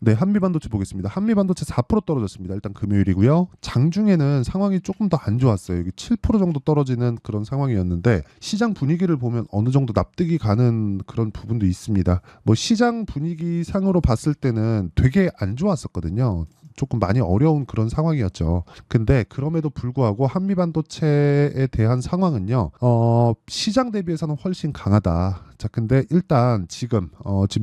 네, 한미반도체 보겠습니다. 한미반도체 4% 떨어졌습니다. 일단 금요일이고요. 장중에는 상황이 조금 더 안 좋았어요. 여기 7% 정도 떨어지는 그런 상황이었는데 시장 분위기를 보면 어느 정도 납득이 가는 그런 부분도 있습니다. 뭐 시장 분위기 상으로 봤을 때는 되게 안 좋았었거든요. 조금 많이 어려운 그런 상황이었죠. 근데 그럼에도 불구하고 한미반도체에 대한 상황은요, 시장 대비해서는 훨씬 강하다. 자, 근데 일단 지금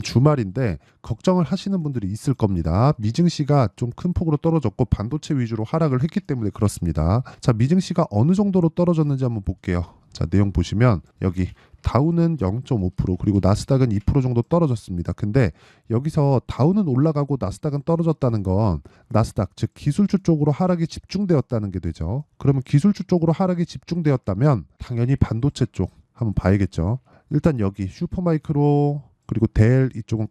주말인데 걱정을 하시는 분들이 있을 겁니다. 미증시가 좀 큰 폭으로 떨어졌고 반도체 위주로 하락을 했기 때문에 그렇습니다. 자, 미증시가 어느 정도로 떨어졌는지 한번 볼게요. 자, 내용 보시면 여기 다우는 0.5% 그리고 나스닥은 2% 정도 떨어졌습니다. 근데 여기서 다우는 올라가고 나스닥은 떨어졌다는 건 나스닥 즉 기술주 쪽으로 하락이 집중되었다는 게 되죠. 그러면 기술주 쪽으로 하락이 집중되었다면 당연히 반도체 쪽 한번 봐야겠죠. 일단 여기 슈퍼마이크로 그리고 델 이쪽은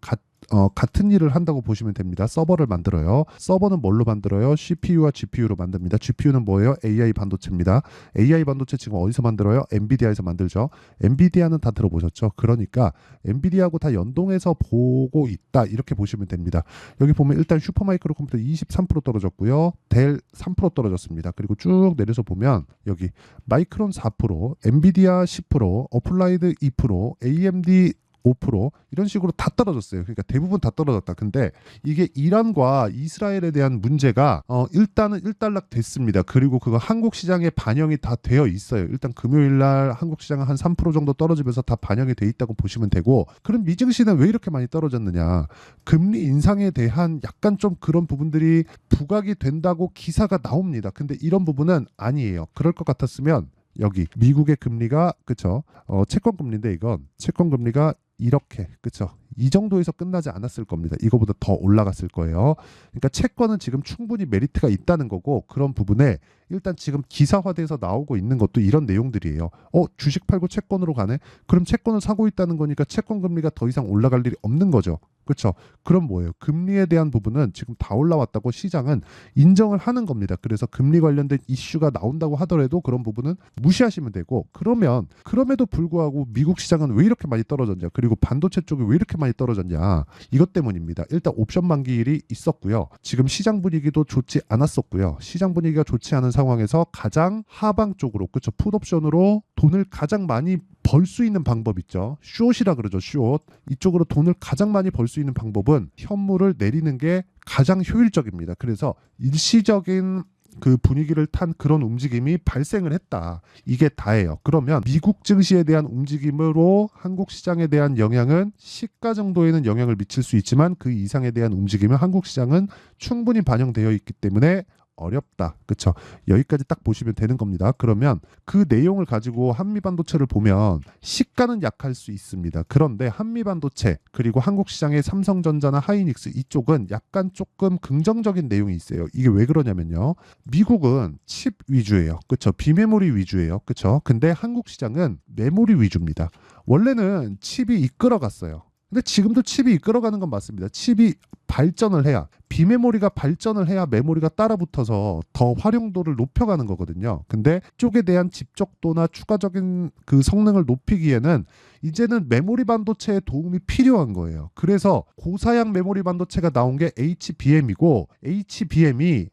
같은 일을 한다고 보시면 됩니다. 서버를 만들어요. 서버는 뭘로 만들어요? CPU와 GPU로 만듭니다. GPU는 뭐예요? AI 반도체입니다. AI 반도체 지금 어디서 만들어요? 엔비디아에서 만들죠. 엔비디아는 다 들어보셨죠? 그러니까 엔비디아하고 다 연동해서 보고 있다. 이렇게 보시면 됩니다. 여기 보면 일단 슈퍼마이크로 컴퓨터 23% 떨어졌고요. 델 3% 떨어졌습니다. 그리고 쭉 내려서 보면 여기 마이크론 4%, 엔비디아 10%, 어플라이드 2%, AMD 5% 이런 식으로 다 떨어졌어요. 그러니까 대부분 다 떨어졌다. 근데 이게 이란과 이스라엘에 대한 문제가 일단은 일단락 됐습니다. 그리고 그거 한국 시장에 반영이 다 되어 있어요. 일단 금요일 날 한국 시장은 한 3% 정도 떨어지면서 다 반영이 돼 있다고 보시면 되고, 그럼 미증시는 왜 이렇게 많이 떨어졌느냐? 금리 인상에 대한 약간 좀 그런 부분들이 부각이 된다고 기사가 나옵니다. 근데 이런 부분은 아니에요. 그럴 것 같았으면 여기 미국의 금리가 그쵸? 채권 금리인데 이건 채권 금리가 이렇게 그쵸? 이 정도에서 끝나지 않았을 겁니다. 이거보다 더 올라갔을 거예요. 그러니까 채권은 지금 충분히 메리트가 있다는 거고, 그런 부분에 일단 지금 기사화돼서 나오고 있는 것도 이런 내용들이에요. 주식 팔고 채권으로 가네? 그럼 채권을 사고 있다는 거니까 채권 금리가 더 이상 올라갈 일이 없는 거죠. 그렇죠? 그럼 뭐예요? 금리에 대한 부분은 지금 다 올라왔다고 시장은 인정을 하는 겁니다. 그래서 금리 관련된 이슈가 나온다고 하더라도 그런 부분은 무시하시면 되고, 그러면 그럼에도 불구하고 미국 시장은 왜 이렇게 많이 떨어졌냐? 그리고 반도체 쪽이 왜 이렇게 많이 떨어졌냐? 이것 때문입니다. 일단 옵션 만기일이 있었고요. 지금 시장 분위기도 좋지 않았었고요. 시장 분위기가 좋지 않은 상황에서 가장 하방 쪽으로 그렇죠? 풋옵션으로 돈을 가장 많이 벌 수 있는 방법 있죠. 숏이라 그러죠. 숏. 이쪽으로 돈을 가장 많이 벌 수 있는 방법은 현물을 내리는 게 가장 효율적입니다. 그래서 일시적인 그 분위기를 탄 그런 움직임이 발생을 했다. 이게 다예요. 그러면 미국 증시에 대한 움직임으로 한국 시장에 대한 영향은 시가 정도에는 영향을 미칠 수 있지만 그 이상에 대한 움직임은 한국 시장은 충분히 반영되어 있기 때문에 어렵다. 그렇죠? 여기까지 딱 보시면 되는 겁니다. 그러면 그 내용을 가지고 한미반도체를 보면 시가는 약할 수 있습니다. 그런데 한미반도체 그리고 한국 시장의 삼성전자나 하이닉스 이쪽은 약간 조금 긍정적인 내용이 있어요. 이게 왜 그러냐면요. 미국은 칩 위주예요. 그렇죠? 비메모리 위주예요. 그렇죠? 근데 한국 시장은 메모리 위주입니다. 원래는 칩이 이끌어갔어요. 근데 지금도 칩이 이끌어가는 건 맞습니다. 칩이 발전을 해야, 비메모리가 발전을 해야 메모리가 따라붙어서 더 활용도를 높여가는 거거든요. 근데 쪽에 대한 집적도나 추가적인 그 성능을 높이기에는 이제는 메모리 반도체의 도움이 필요한 거예요. 그래서 고사양 메모리 반도체가 나온 게 HBM이고, HBM이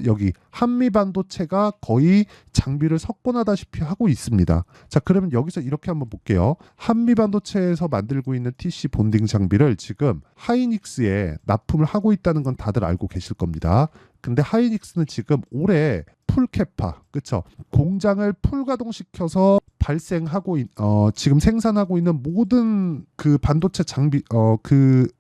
여기 한미 반도체가 거의 장비를 석권하다시피 하고 있습니다. 자, 그러면 여기서 이렇게 한번 볼게요. 한미 반도체에서 만들고 있는 TC 본딩 장비를 지금 하이닉스에 납품을 하고 있다는 건 다들 알고 계실 겁니다. 근데 하이닉스는 지금 올해 풀캐파, 그쵸? 공장을 풀가동시켜서 지금 생산하고 있는 모든 그 반도체 장비,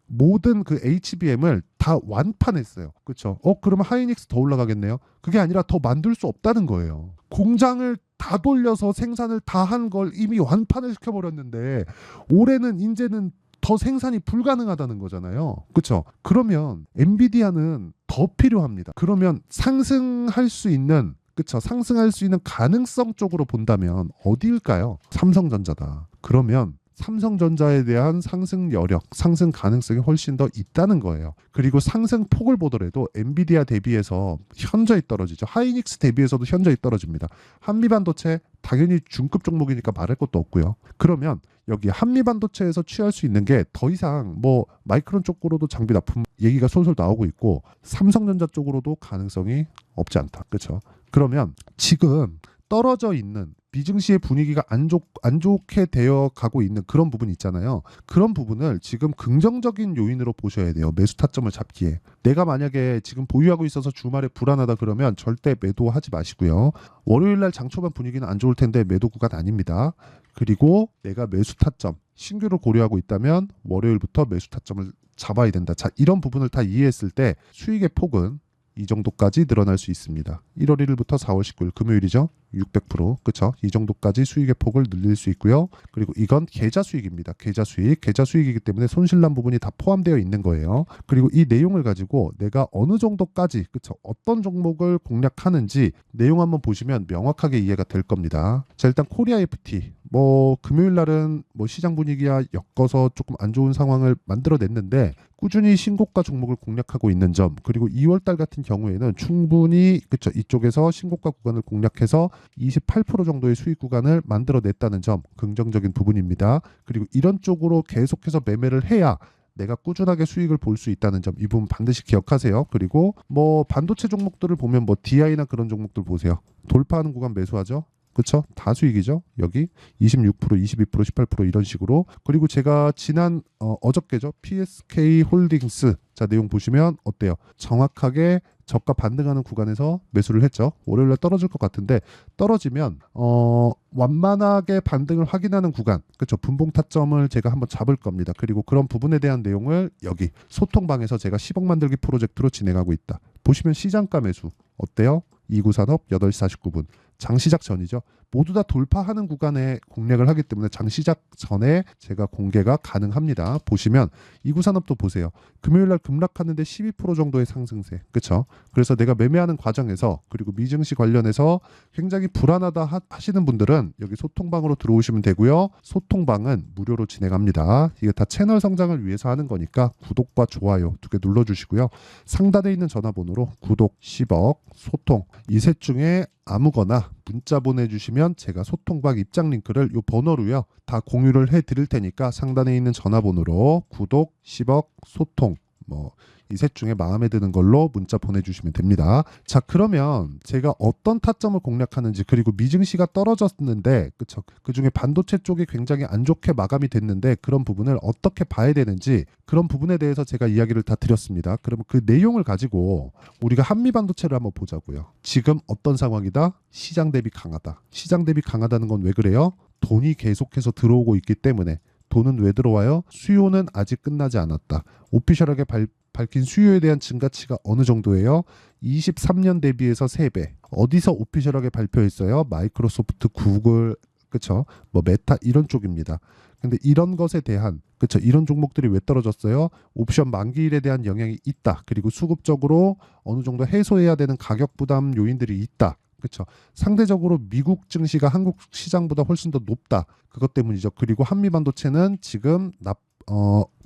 모든 그 HBM을 다 완판했어요. 그쵸? 그러면 하이닉스 더 올라가겠네요? 그게 아니라 더 만들 수 없다는 거예요. 공장을 다 돌려서 생산을 다 한 걸 이미 완판을 시켜버렸는데 올해는 이제는 더 생산이 불가능하다는 거잖아요. 그렇죠? 그러면 엔비디아는 더 필요합니다. 그러면 상승할 수 있는 가능성 쪽으로 본다면 어디일까요? 삼성전자다. 그러면 삼성전자에 대한 상승 여력, 상승 가능성이 훨씬 더 있다는 거예요. 그리고 상승 폭을 보더라도 엔비디아 대비해서 현저히 떨어지죠. 하이닉스 대비해서도 현저히 떨어집니다. 한미반도체 당연히 중급 종목이니까 말할 것도 없고요. 그러면 여기 한미반도체에서 취할 수 있는 게 더 이상 뭐 마이크론 쪽으로도 장비 납품 얘기가 솔솔 나오고 있고 삼성전자 쪽으로도 가능성이 없지 않다. 그렇죠? 그러면 지금 떨어져 있는 미증시의 분위기가 안 좋게 되어 가고 있는 그런 부분 있잖아요. 그런 부분을 지금 긍정적인 요인으로 보셔야 돼요. 매수 타점을 잡기에. 내가 만약에 지금 보유하고 있어서 주말에 불안하다 그러면 절대 매도하지 마시고요. 월요일 날 장 초반 분위기는 안 좋을 텐데 매도 구간 아닙니다. 그리고 내가 매수 타점, 신규를 고려하고 있다면 월요일부터 매수 타점을 잡아야 된다. 자, 이런 부분을 다 이해했을 때 수익의 폭은 이 정도까지 늘어날 수 있습니다. 1월 1일부터 4월 19일 금요일이죠. 600% 그쵸? 이 정도까지 수익의 폭을 늘릴 수 있고요. 그리고 이건 계좌 수익입니다. 계좌 수익이기 때문에 손실난 부분이 다 포함되어 있는 거예요. 그리고 이 내용을 가지고 내가 어느 정도까지 그쵸? 어떤 종목을 공략하는지 내용 한번 보시면 명확하게 이해가 될 겁니다. 자, 일단 코리아 FT 뭐 금요일 날은 뭐 시장 분위기야 엮어서 조금 안 좋은 상황을 만들어냈는데 꾸준히 신고가 종목을 공략하고 있는 점, 그리고 2월 달 같은 경우에는 충분히 그쵸 이쪽에서 신고가 구간을 공략해서 28% 정도의 수익 구간을 만들어냈다는 점 긍정적인 부분입니다. 그리고 이런 쪽으로 계속해서 매매를 해야 내가 꾸준하게 수익을 볼 수 있다는 점, 이 부분 반드시 기억하세요. 그리고 뭐 반도체 종목들을 보면 뭐 DI나 그런 종목들 보세요. 돌파하는 구간 매수하죠. 그쵸? 다 수익이죠. 여기 26%, 22%, 18% 이런 식으로. 그리고 제가 지난 어저께죠. PSK 홀딩스 자 내용 보시면 어때요? 정확하게 저가 반등하는 구간에서 매수를 했죠. 월요일날 떨어질 것 같은데 떨어지면 완만하게 반등을 확인하는 구간, 그렇죠? 분봉 타점을 제가 한번 잡을 겁니다. 그리고 그런 부분에 대한 내용을 여기 소통방에서 제가 10억 만들기 프로젝트로 진행하고 있다. 보시면 시장가 매수 어때요? 이구산업 8시 49분 장시작 전이죠. 모두 다 돌파하는 구간에 공략을 하기 때문에 장시작 전에 제가 공개가 가능합니다. 보시면 이구산업도 보세요. 금요일날 급락하는데 12% 정도의 상승세. 그렇죠? 그래서 내가 매매하는 과정에서 그리고 미증시 관련해서 굉장히 불안하다 하시는 분들은 여기 소통방으로 들어오시면 되고요. 소통방은 무료로 진행합니다. 이게 다 채널 성장을 위해서 하는 거니까 구독과 좋아요 2개 눌러주시고요. 상단에 있는 전화번호로 구독 10억 소통 이 셋 중에 아무거나 문자 보내주시면 제가 소통방 입장 링크를 이 번호로요 다 공유를 해드릴 테니까 상단에 있는 전화번호로 구독 10억 소통 뭐 이 셋 중에 마음에 드는 걸로 문자 보내주시면 됩니다. 자, 그러면 제가 어떤 타점을 공략하는지, 그리고 미증시가 떨어졌는데 그쵸? 그중에 반도체 쪽이 굉장히 안 좋게 마감이 됐는데 그런 부분을 어떻게 봐야 되는지, 그런 부분에 대해서 제가 이야기를 다 드렸습니다. 그러면 그 내용을 가지고 우리가 한미반도체를 한번 보자고요. 지금 어떤 상황이다? 시장 대비 강하다. 시장 대비 강하다는 건 왜 그래요? 돈이 계속해서 들어오고 있기 때문에. 돈은 왜 들어와요? 수요는 아직 끝나지 않았다. 오피셜하게 밝힌 수요에 대한 증가치가 어느 정도예요? 23년 대비해서 3배. 어디서 오피셜하게 발표했어요? 마이크로소프트, 구글, 그쵸? 뭐 메타 이런 쪽입니다. 근데 이런 것에 대한 그쵸? 이런 종목들이 왜 떨어졌어요? 옵션 만기일에 대한 영향이 있다. 그리고 수급적으로 어느 정도 해소해야 되는 가격 부담 요인들이 있다. 그렇죠. 상대적으로 미국 증시가 한국 시장보다 훨씬 더 높다. 그것 때문이죠. 그리고 한미반도체는 지금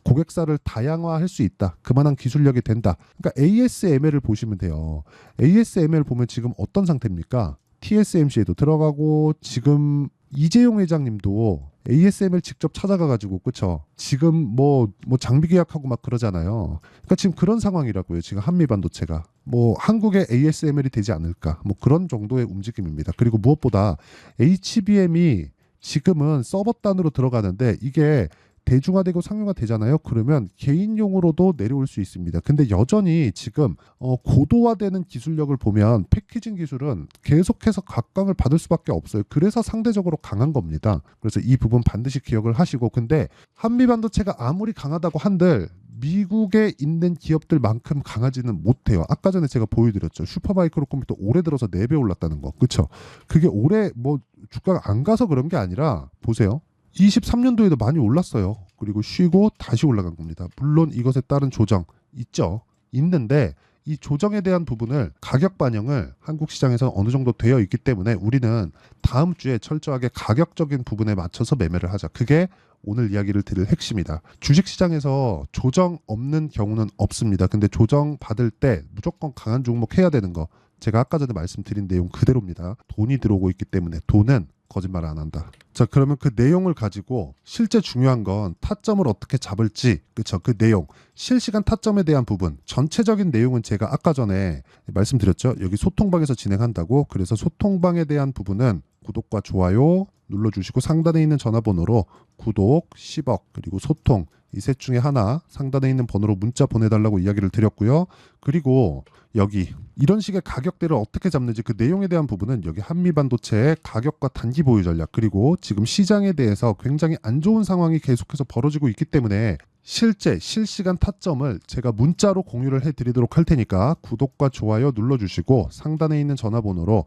고객사를 다양화할 수 있다. 그만한 기술력이 된다. 그러니까 ASML을 보시면 돼요. ASML 보면 지금 어떤 상태입니까? TSMC에도 들어가고 지금 이재용 회장님도 ASML 직접 찾아가가지고 그쵸? 지금 뭐 장비 계약하고 막 그러잖아요. 그러니까 지금 그런 상황이라고요. 지금 한미반도체가 뭐 한국의 ASML이 되지 않을까 뭐 그런 정도의 움직임입니다. 그리고 무엇보다 HBM이 지금은 서버 단으로 들어가는데 이게 대중화되고 상용화 되잖아요. 그러면 개인용으로도 내려올 수 있습니다. 근데 여전히 지금 고도화되는 기술력을 보면 패키징 기술은 계속해서 각광을 받을 수밖에 없어요. 그래서 상대적으로 강한 겁니다. 그래서 이 부분 반드시 기억을 하시고, 근데 한미반도체가 아무리 강하다고 한들 미국에 있는 기업들만큼 강하지는 못해요. 아까 전에 제가 보여드렸죠. 슈퍼마이크로 컴퓨터 올해 들어서 4배 올랐다는 거. 그렇죠? 그게 올해 뭐 주가가 안 가서 그런 게 아니라 보세요. 23년도에도 많이 올랐어요. 그리고 쉬고 다시 올라간 겁니다. 물론 이것에 따른 조정 있죠. 있는데 이 조정에 대한 부분을 가격 반영을 한국 시장에서 어느 정도 되어 있기 때문에 우리는 다음 주에 철저하게 가격적인 부분에 맞춰서 매매를 하자. 그게 오늘 이야기를 드릴 핵심이다. 주식시장에서 조정 없는 경우는 없습니다. 근데 조정 받을 때 무조건 강한 종목 해야 되는 거. 제가 아까 전에 말씀드린 내용 그대로입니다. 돈이 들어오고 있기 때문에 돈은 거짓말 안 한다. 자, 그러면 그 내용을 가지고 실제 중요한 건 타점을 어떻게 잡을지, 그쵸? 그 내용, 실시간 타점에 대한 부분, 전체적인 내용은 제가 아까 전에 말씀드렸죠. 여기 소통방에서 진행한다고. 그래서 소통방에 대한 부분은 구독과 좋아요 눌러주시고 상단에 있는 전화번호로 구독, 10억, 그리고 소통 이 셋 중에 하나 상단에 있는 번호로 문자 보내달라고 이야기를 드렸고요. 그리고 여기 이런 식의 가격대를 어떻게 잡는지 그 내용에 대한 부분은 여기 한미반도체의 가격과 단기 보유 전략, 그리고 지금 시장에 대해서 굉장히 안 좋은 상황이 계속해서 벌어지고 있기 때문에 실제 실시간 타점을 제가 문자로 공유를 해드리도록 할 테니까 구독과 좋아요 눌러주시고 상단에 있는 전화번호로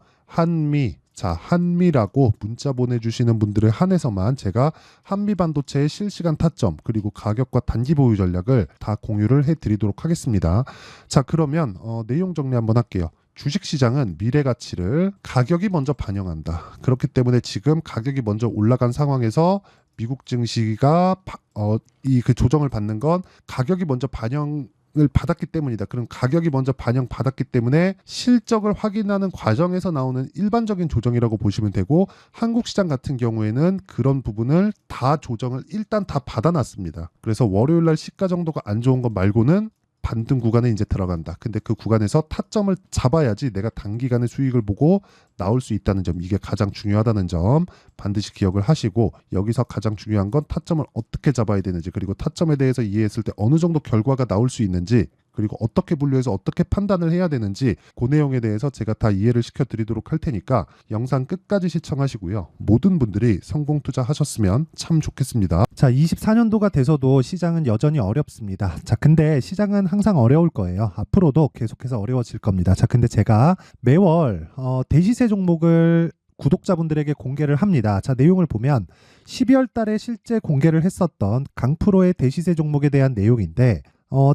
한미라고 문자 보내주시는 분들을 한해서만 제가 한미반도체의 실시간 타점 그리고 가격과 단기 보유 전략을 다 공유를 해드리도록 하겠습니다. 자, 그러면 내용 정리 한번 할게요. 주식시장은 미래 가치를 가격이 먼저 반영한다. 그렇기 때문에 지금 가격이 먼저 올라간 상황에서 미국 증시가 그 조정을 받는 건 가격이 먼저 반영을 받았기 때문이다. 그럼 가격이 먼저 반영받았기 때문에 실적을 확인하는 과정에서 나오는 일반적인 조정이라고 보시면 되고, 한국 시장 같은 경우에는 그런 부분을 다 조정을 일단 다 받아놨습니다. 그래서 월요일 날 시가 정도가 안 좋은 것 말고는 반등 구간에 이제 들어간다. 근데 그 구간에서 타점을 잡아야지 내가 단기간의 수익을 보고 나올 수 있다는 점, 이게 가장 중요하다는 점 반드시 기억을 하시고, 여기서 가장 중요한 건 타점을 어떻게 잡아야 되는지, 그리고 타점에 대해서 이해했을 때 어느 정도 결과가 나올 수 있는지, 그리고 어떻게 분류해서 어떻게 판단을 해야 되는지 그 내용에 대해서 제가 다 이해를 시켜드리도록 할 테니까 영상 끝까지 시청하시고요. 모든 분들이 성공 투자하셨으면 참 좋겠습니다. 자, 24년도가 돼서도 시장은 여전히 어렵습니다. 자, 근데 시장은 항상 어려울 거예요. 앞으로도 계속해서 어려워질 겁니다. 자, 근데 제가 매월 대시세 종목을 구독자분들에게 공개를 합니다. 자, 내용을 보면 12월 달에 실제 공개를 했었던 강프로의 대시세 종목에 대한 내용인데,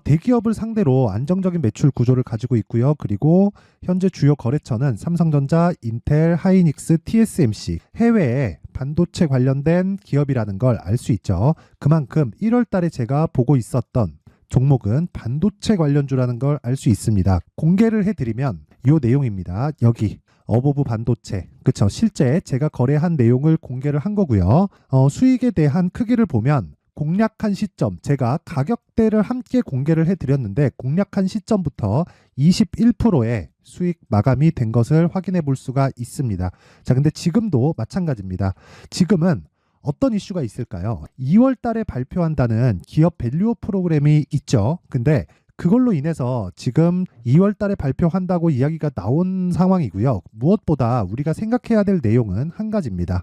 대기업을 상대로 안정적인 매출 구조를 가지고 있고요. 그리고 현재 주요 거래처는 삼성전자, 인텔, 하이닉스, TSMC, 해외에 반도체 관련된 기업이라는 걸 알 수 있죠. 그만큼 1월 달에 제가 보고 있었던 종목은 반도체 관련주라는 걸 알 수 있습니다. 공개를 해드리면 이 내용입니다. 여기 어보브 반도체, 그쵸? 실제 제가 거래한 내용을 공개를 한 거고요. 수익에 대한 크기를 보면 공략한 시점, 제가 가격대를 함께 공개를 해드렸는데 공략한 시점부터 21%의 수익 마감이 된 것을 확인해 볼 수가 있습니다. 자, 근데 지금도 마찬가지입니다. 지금은 어떤 이슈가 있을까요? 2월 달에 발표한다는 기업 밸류업 프로그램이 있죠. 근데 그걸로 인해서 지금 2월 달에 발표한다고 이야기가 나온 상황이고요. 무엇보다 우리가 생각해야 될 내용은 한 가지입니다.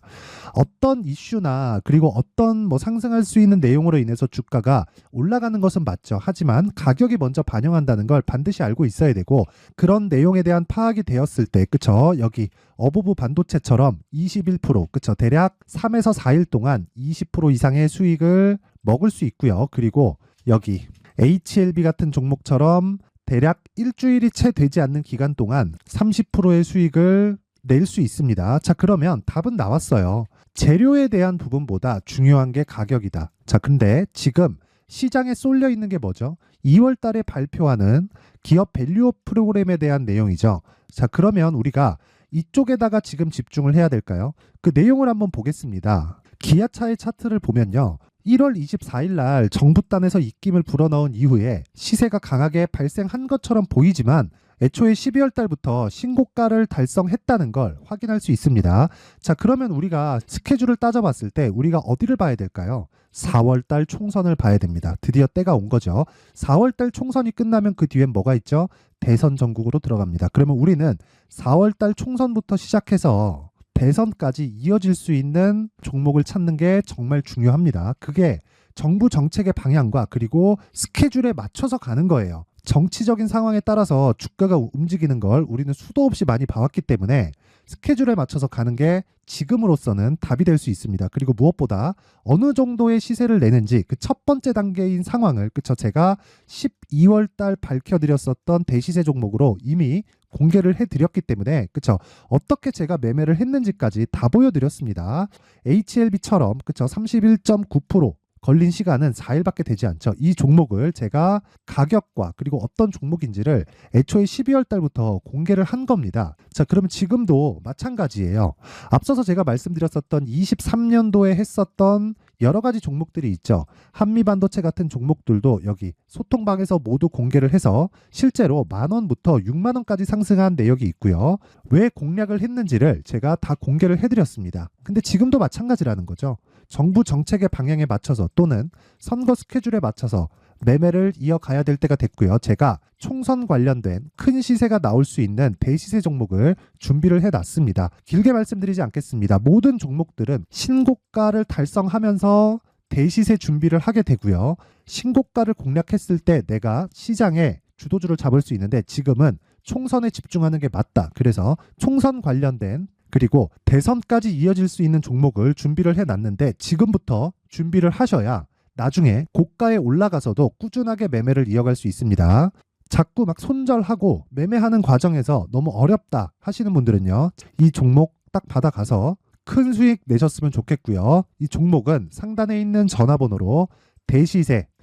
어떤 이슈나 그리고 어떤 상승할 수 있는 내용으로 인해서 주가가 올라가는 것은 맞죠. 하지만 가격이 먼저 반영한다는 걸 반드시 알고 있어야 되고, 그런 내용에 대한 파악이 되었을 때, 그쵸? 여기 어보브 반도체처럼 21%, 그쵸? 대략 3에서 4일 동안 20% 이상의 수익을 먹을 수 있고요. 그리고 여기 HLB 같은 종목처럼 대략 일주일이 채 되지 않는 기간 동안 30%의 수익을 낼 수 있습니다. 자, 그러면 답은 나왔어요. 재료에 대한 부분보다 중요한 게 가격이다. 자, 근데 지금 시장에 쏠려 있는 게 뭐죠? 2월 달에 발표하는 기업 밸류업 프로그램에 대한 내용이죠. 자, 그러면 우리가 이쪽에다가 지금 집중을 해야 될까요? 그 내용을 한번 보겠습니다. 기아차의 차트를 보면요. 1월 24일 날 정부단에서 입김을 불어넣은 이후에 시세가 강하게 발생한 것처럼 보이지만 애초에 12월 달부터 신고가를 달성했다는 걸 확인할 수 있습니다. 자, 그러면 우리가 스케줄을 따져봤을 때 우리가 어디를 봐야 될까요? 4월 달 총선을 봐야 됩니다. 드디어 때가 온 거죠. 4월 달 총선이 끝나면 그 뒤엔 뭐가 있죠? 대선 전국으로 들어갑니다. 그러면 우리는 4월 달 총선부터 시작해서 대선까지 이어질 수 있는 종목을 찾는 게 정말 중요합니다. 그게 정부 정책의 방향과 그리고 스케줄에 맞춰서 가는 거예요. 정치적인 상황에 따라서 주가가 움직이는 걸 우리는 수도 없이 많이 봐왔기 때문에 스케줄에 맞춰서 가는 게 지금으로서는 답이 될 수 있습니다. 그리고 무엇보다 어느 정도의 시세를 내는지 그 첫 번째 단계인 상황을, 그쵸? 제가 12월 달 밝혀드렸었던 대시세 종목으로 이미 공개를 해드렸기 때문에, 그쵸? 어떻게 제가 매매를 했는지까지 다 보여드렸습니다. HLB처럼, 그쵸? 31.9%, 걸린 시간은 4일밖에 되지 않죠. 이 종목을 제가 가격과 그리고 어떤 종목인지를 애초에 12월 달부터 공개를 한 겁니다. 자, 그러면 지금도 마찬가지예요. 앞서서 제가 말씀드렸었던 23년도에 했었던 여러 가지 종목들이 있죠. 한미반도체 같은 종목들도 여기 소통방에서 모두 공개를 해서 실제로 10,000원부터 60,000원까지 상승한 내역이 있고요. 왜 공략을 했는지를 제가 다 공개를 해드렸습니다. 근데 지금도 마찬가지라는 거죠. 정부 정책의 방향에 맞춰서 또는 선거 스케줄에 맞춰서 매매를 이어가야 될 때가 됐고요. 제가 총선 관련된 큰 시세가 나올 수 있는 대시세 종목을 준비를 해놨습니다. 길게 말씀드리지 않겠습니다. 모든 종목들은 신고가를 달성하면서 대시세 준비를 하게 되고요. 신고가를 공략했을 때 내가 시장에 주도주를 잡을 수 있는데 지금은 총선에 집중하는 게 맞다. 그래서 총선 관련된 그리고 대선까지 이어질 수 있는 종목을 준비를 해놨는데 지금부터 준비를 하셔야 나중에 고가에 올라가서도 꾸준하게 매매를 이어갈 수 있습니다. 자꾸 막 손절하고 매매하는 과정에서 너무 어렵다 하시는 분들은요. 이 종목 딱 받아가서 큰 수익 내셨으면 좋겠고요. 이 종목은 상단에 있는 전화번호로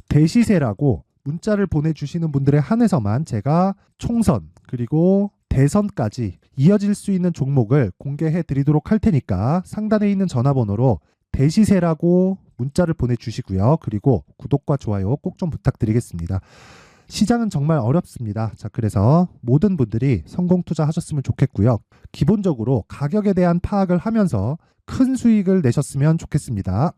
대시세라고 문자를 보내주시는 분들에 한해서만 제가 총선 그리고 대선까지 이어질 수 있는 종목을 공개해 드리도록 할 테니까 상단에 있는 전화번호로 대시세라고 문자를 보내주시고요. 그리고 구독과 좋아요 꼭 좀 부탁드리겠습니다. 시장은 정말 어렵습니다. 자, 그래서 모든 분들이 성공 투자하셨으면 좋겠고요. 기본적으로 가격에 대한 파악을 하면서 큰 수익을 내셨으면 좋겠습니다.